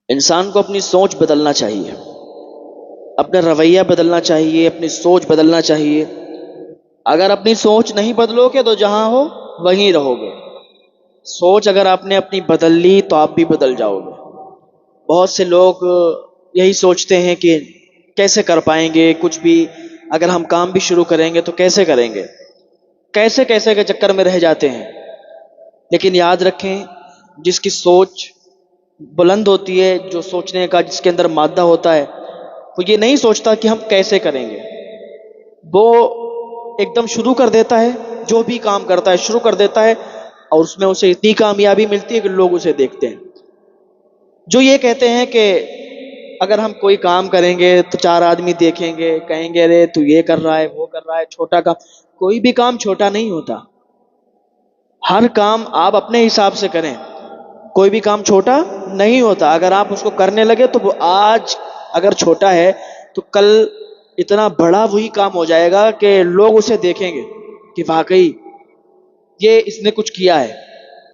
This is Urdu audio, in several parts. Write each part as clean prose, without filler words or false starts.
انسان کو اپنی سوچ بدلنا چاہیے، اپنا رویہ بدلنا چاہیے، اپنی سوچ بدلنا چاہیے۔ اگر اپنی سوچ نہیں بدلو گے تو جہاں ہو وہیں رہو گے۔ سوچ اگر آپ نے اپنی بدل لی تو آپ بھی بدل جاؤ گے۔ بہت سے لوگ یہی سوچتے ہیں کہ کیسے کر پائیں گے کچھ بھی، اگر ہم کام بھی شروع کریں گے تو کیسے کریں گے، کیسے کیسے کے چکر میں رہ جاتے ہیں۔ لیکن یاد رکھیں، جس کی سوچ بلند ہوتی ہے، جو سوچنے کا جس کے اندر مادہ ہوتا ہے، وہ یہ نہیں سوچتا کہ ہم کیسے کریں گے، وہ ایک دم شروع کر دیتا ہے، جو بھی کام کرتا ہے شروع کر دیتا ہے، اور اس میں اسے اتنی کامیابی ملتی ہے کہ لوگ اسے دیکھتے ہیں۔ جو یہ کہتے ہیں کہ اگر ہم کوئی کام کریں گے تو چار آدمی دیکھیں گے، کہیں گے ارے تو یہ کر رہا ہے وہ کر رہا ہے، چھوٹا کام۔ کوئی بھی کام چھوٹا نہیں ہوتا، ہر کام آپ اپنے حساب سے کریں، کوئی بھی کام چھوٹا نہیں ہوتا۔ اگر آپ اس کو کرنے لگے تو وہ آج اگر چھوٹا ہے تو کل اتنا بڑا وہی کام ہو جائے گا کہ لوگ اسے دیکھیں گے کہ واقعی یہ اس نے کچھ کیا ہے۔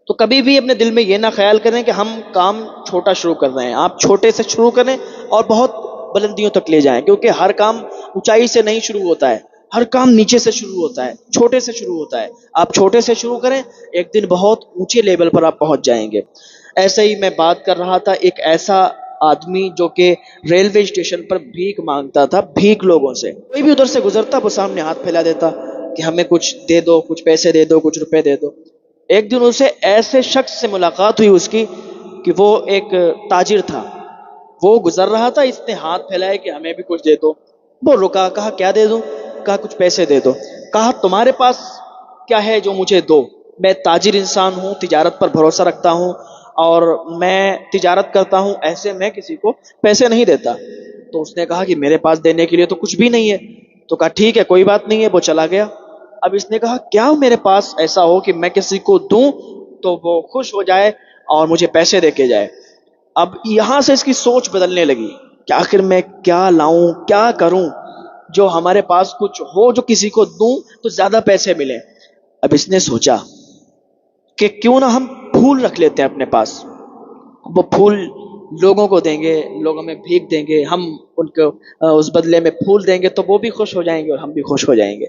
تو کبھی بھی اپنے دل میں یہ نہ خیال کریں کہ ہم کام چھوٹا شروع کر رہے ہیں۔ آپ چھوٹے سے شروع کریں اور بہت بلندیوں تک لے جائیں، کیونکہ ہر کام اونچائی سے نہیں شروع ہوتا ہے، ہر کام نیچے سے شروع ہوتا ہے، چھوٹے سے شروع ہوتا ہے۔ آپ چھوٹے سے شروع کریں، ایک دن بہت اونچے لیول پر آپ پہنچ جائیں گے۔ ایسے ہی میں بات کر رہا تھا ایک ایسا آدمی جو کہ ریلوے اسٹیشن پر بھیک مانگتا تھا، بھیک لوگوں سے۔ کوئی بھی ادھر سے گزرتا وہ سامنے ہاتھ پھیلا دیتا کہ ہمیں کچھ دے دو، کچھ پیسے دے دو، کچھ روپے دے دو۔ ایک دن اسے ایسے شخص سے ملاقات ہوئی اس کی کہ وہ ایک تاجر تھا، وہ گزر رہا تھا، اس نے ہاتھ پھیلائے کہ ہمیں بھی کچھ دے دو۔ وہ رکا، کہا کیا دے دوں؟ کہا کچھ پیسے دے دو۔ کہا تمہارے پاس کیا ہے جو مجھے دو؟ میں تاجر انسان ہوں، تجارت پر بھروسہ رکھتا ہوں اور میں تجارت کرتا ہوں، ایسے میں کسی کو پیسے نہیں دیتا۔ تو اس نے کہا کہ میرے پاس دینے کے لیے تو کچھ بھی نہیں ہے۔ تو کہا ٹھیک ہے کوئی بات نہیں ہے، وہ چلا گیا۔ اب اس نے کہا کیا میرے پاس ایسا ہو کہ میں کسی کو دوں تو وہ خوش ہو جائے اور مجھے پیسے دے کے جائے۔ اب یہاں سے اس کی سوچ بدلنے لگی کہ آخر میں کیا لاؤں، کیا کروں جو ہمارے پاس کچھ ہو، جو کسی کو دوں تو زیادہ پیسے ملیں۔ اب اس نے سوچا کہ کیوں نہ ہم پھول رکھ لیتے ہیں اپنے پاس، وہ پھول لوگوں کو دیں گے، لوگ ہمیں بھیک دیں گے، ہم ان کو اس بدلے میں پھول دیں گے تو وہ بھی خوش ہو جائیں گے اور ہم بھی خوش ہو جائیں گے۔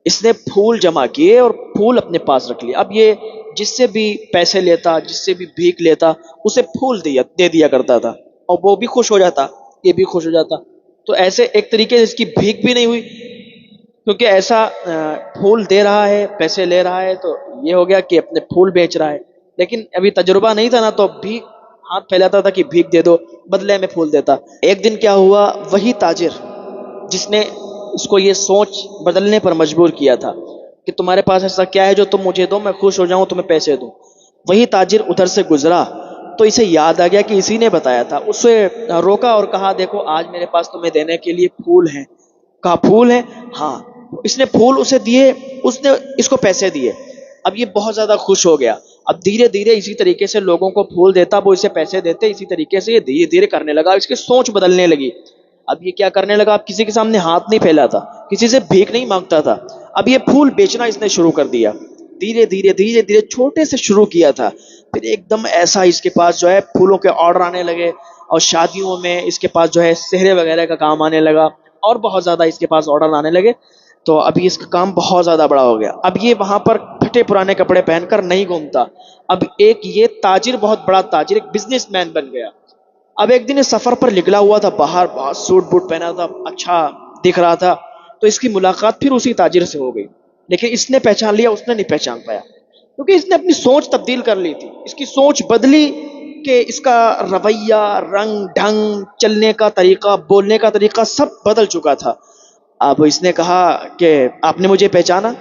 اس نے پھول جمع کیے اور پھول اپنے پاس رکھ لیے۔ اب یہ جس سے بھی پیسے لیتا، جس سے بھی بھیک لیتا، اسے پھول دے دیا کرتا تھا، اور وہ بھی خوش ہو جاتا، یہ بھی خوش ہو جاتا۔ تو ایسے ایک طریقے سے اس کی بھیک بھی نہیں ہوئی، کیونکہ ایسا پھول دے رہا ہے، پیسے لے رہا ہے، تو یہ ہو گیا کہ اپنے پھول بیچ رہا ہے۔ لیکن ابھی تجربہ نہیں تھا نا، تو بھیک ہاتھ پھیلاتا تھا کہ بھیک دے دو، بدلے میں پھول دیتا۔ ایک دن کیا ہوا، وہی تاجر جس نے اس کو یہ سوچ بدلنے پر مجبور کیا تھا کہ تمہارے پاس ایسا کیا ہے جو تم مجھے دو، میں خوش ہو جاؤں، تمہیں پیسے دوں، وہی تاجر ادھر سے گزرا تو اسے یاد آ گیا کہ اسی نے بتایا تھا۔ اسے روکا اور کہا دیکھو آج میرے پاس تمہیں دینے کے لیے پھول ہیں۔ کہا پھول ہیں؟ ہاں۔ اس نے پھول اسے دیے، اس نے اس کو پیسے دیے۔ اب یہ بہت زیادہ خوش ہو گیا۔ اب دھیرے دھیرے اسی طریقے سے لوگوں کو پھول دیتا، وہ اسے پیسے دیتے، اسی طریقے سے یہ دھیرے دھیرے کرنے لگا، اس کی سوچ بدلنے لگی۔ اب یہ کیا کرنے لگا، اب کسی کے سامنے ہاتھ نہیں پھیلاتا، کسی سے بھیک نہیں مانگتا تھا، اب یہ پھول بیچنا اس نے شروع کر دیا۔ دھیرے دھیرے دھیرے دھیرے چھوٹے سے شروع کیا تھا، پھر ایک دم ایسا اس کے پاس جو ہے پھولوں کے آرڈر آنے لگے، اور شادیوں میں اس کے پاس جو ہے سہرے وغیرہ کا کام آنے لگا، اور بہت زیادہ اس کے پاس آرڈر آنے لگے۔ تو ابھی اس کا کام بہت زیادہ بڑا ہو گیا۔ اب یہ وہاں پر پھٹے پرانے کپڑے پہن کر نہیں گھومتا، اب ایک یہ تاجر، بہت بڑا تاجر، ایک بزنس مین بن گیا۔ اب ایک دن سفر پر نکلا ہوا تھا باہر، بہت سوٹ بوٹ پہنا تھا، اچھا دکھ رہا تھا، تو اس کی ملاقات پھر اسی تاجر سے ہو گئی۔ لیکن اس نے پہچان لیا، اس نے نہیں پہچان پایا، کیونکہ اس نے اپنی سوچ تبدیل کر لی تھی۔ اس کی سوچ بدلی کہ اس کا رویہ، رنگ ڈھنگ، چلنے کا طریقہ، بولنے کا طریقہ سب بدل چکا تھا۔ اب اس نے کہا کہ آپ نے مجھے پہچانا؟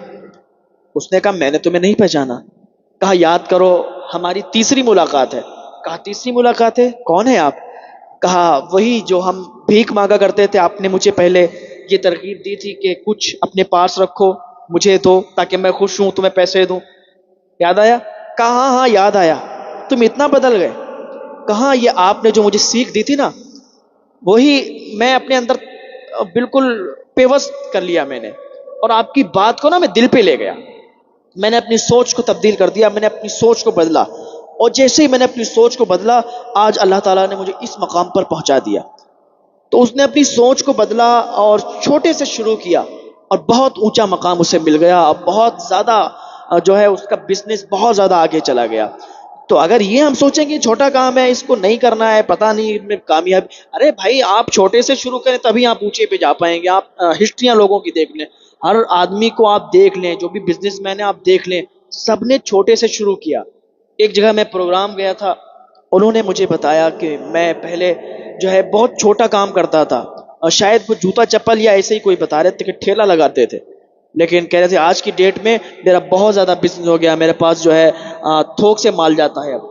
اس نے کہا میں نے تمہیں نہیں پہچانا۔ کہا یاد کرو، ہماری تیسری ملاقات ہے۔ کہا تیسری ملاقات ہے، کون ہے آپ؟ کہا وہی جو ہم بھیک مانگا کرتے تھے، آپ نے مجھے پہلے یہ ترغیب دی تھی کہ کچھ اپنے پاس رکھو، مجھے دو تاکہ میں خوش ہوں، تمہیں پیسے دوں۔ یاد آیا؟ کہا ہاں ہاں یاد آیا۔ تم اتنا بدل گئے؟ کہا یہ آپ نے جو مجھے سیکھ دی تھی نا، وہی میں اپنے اندر بالکل پیوست کر لیا میں نے، اور آپ کی بات کو نا میں دل پہ لے گیا، میں نے اپنی سوچ کو تبدیل کر دیا، میں نے اپنی سوچ کو بدلا۔ اور جیسے ہی میں نے اپنی سوچ کو بدلا، آج اللہ تعالیٰ نے مجھے اس مقام پر پہنچا دیا۔ تو اس نے اپنی سوچ کو بدلا اور چھوٹے سے شروع کیا، اور بہت اونچا مقام اسے مل گیا، اور بہت زیادہ جو ہے اس کا بزنس بہت زیادہ آگے چلا گیا۔ تو اگر یہ ہم سوچیں کہ چھوٹا کام ہے، اس کو نہیں کرنا ہے، پتہ نہیں اس میں کامیاب، ارے بھائی آپ چھوٹے سے شروع کریں تبھی آپ اونچے پہ جا پائیں گے۔ آپ ہسٹریاں لوگوں کی دیکھ لیں، ہر آدمی کو آپ دیکھ لیں، جو بھی بزنس مین ہے آپ دیکھ لیں، سب نے چھوٹے سے شروع کیا۔ ایک جگہ میں پروگرام گیا تھا، انہوں نے مجھے بتایا کہ میں پہلے جو ہے بہت چھوٹا کام کرتا تھا، اور شاید وہ جوتا چپل یا ایسے ہی کوئی بتا رہے تھے کہ ٹھیلا لگاتے تھے، لیکن کہہ رہے تھے آج کی ڈیٹ میں میرا بہت زیادہ بزنس ہو گیا، میرے پاس جو ہے تھوک سے مال جاتا ہے، اب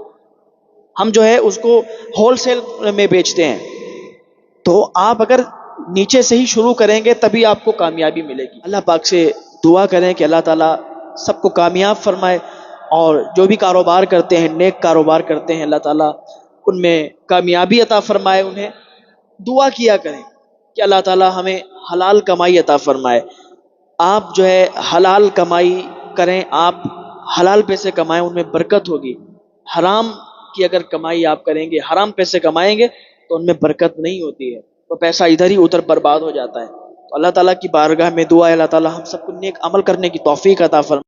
ہم جو ہے اس کو ہول سیل میں بیچتے ہیں۔ تو آپ اگر نیچے سے ہی شروع کریں گے تبھی آپ کو کامیابی ملے گی۔ اللہ پاک سے دعا کریں کہ اللہ تعالیٰ سب کو کامیاب فرمائے، اور جو بھی کاروبار کرتے ہیں، نیک کاروبار کرتے ہیں، اللہ تعالیٰ ان میں کامیابی عطا فرمائے انہیں۔ دعا کیا کریں کہ اللہ تعالیٰ ہمیں حلال کمائی عطا فرمائے۔ آپ جو ہے حلال کمائی کریں، آپ حلال پیسے کمائیں، ان میں برکت ہوگی۔ حرام کی اگر کمائی آپ کریں گے، حرام پیسے کمائیں گے تو ان میں برکت نہیں ہوتی ہے، تو پیسہ ادھر ہی ادھر برباد ہو جاتا ہے۔ تو اللہ تعالیٰ کی بارگاہ میں دعا ہے اللہ تعالیٰ ہم سب کو نیک عمل کرنے کی توفیق عطا فرمائے۔